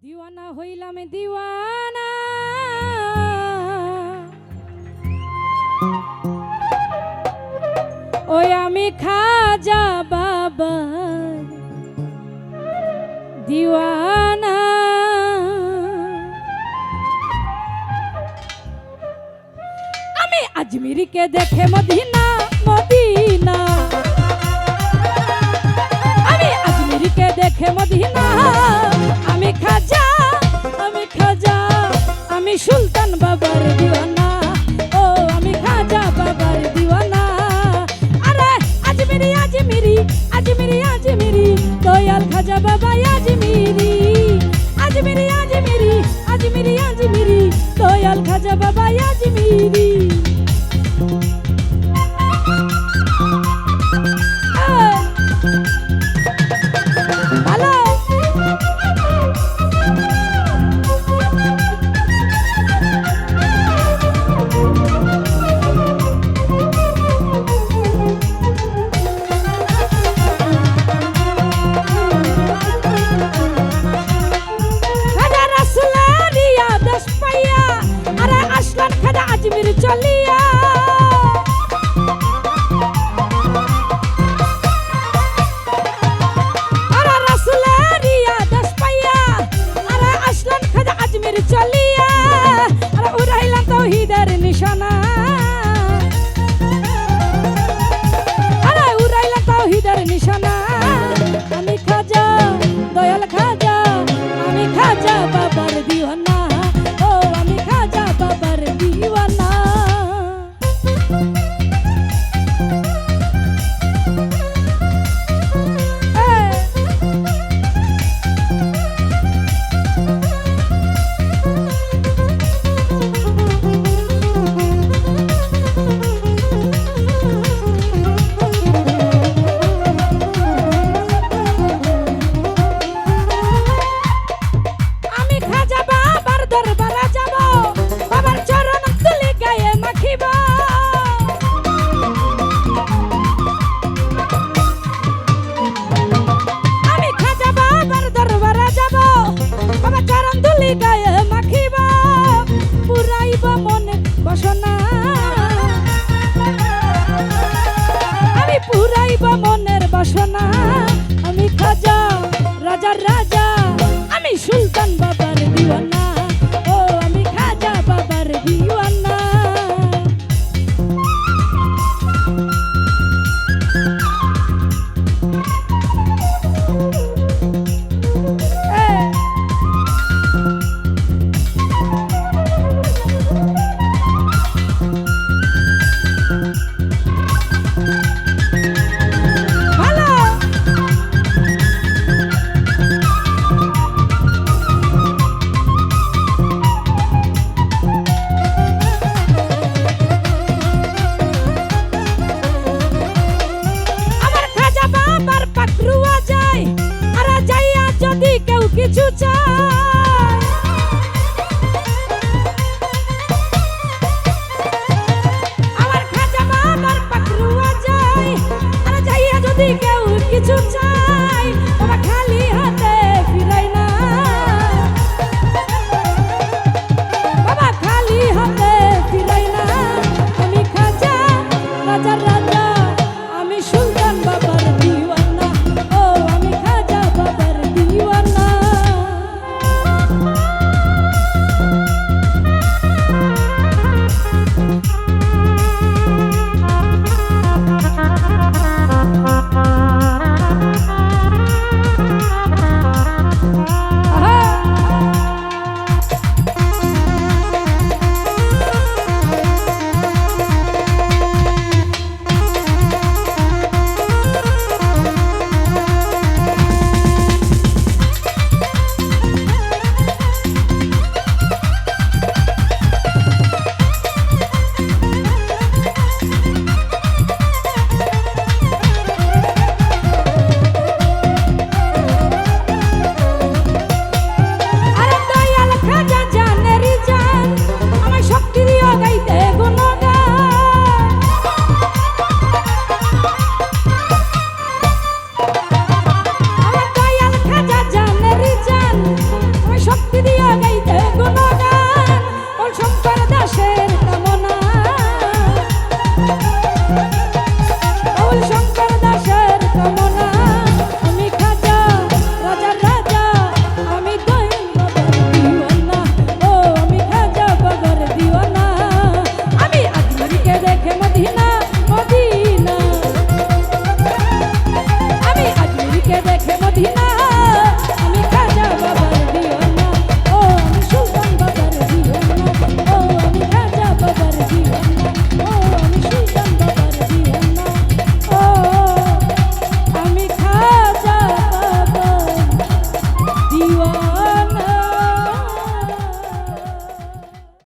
দিওয়ানা হইলাম দিওয়ানা, ওই আমি খাজা বাবার দিওয়ানা। আমি আজমিরকে দেখে মদিনা মদিনা, আমি আজমিরকে দেখে মদিনা। আমি খাজা আমি সুলতান বাবার দিওয়ানা, ও আমি খাজা বাবার দিওয়ানা। আরে আজমিরি আজমিরি আজমিরি আজমিরি দয়াল খাজা বাবা আজমিরি। আজমিরি আজমিরি আজমিরি আজমিরি দয়াল খাজা বাবা আজমিরি। ভালো আজমির চলিয়া আরে রাসূলেরিয়া দশ পাইয়া, আরে আসলাম খাজা আজমির চলিয়া। আরে উড়াইলাম তাওহীদের নিশানা, আরে উড়াইলাম তাওহীদের নিশানা। আমি খাজা দয়াল খাজা, আমি খাজা বাবার দিওয়ানা।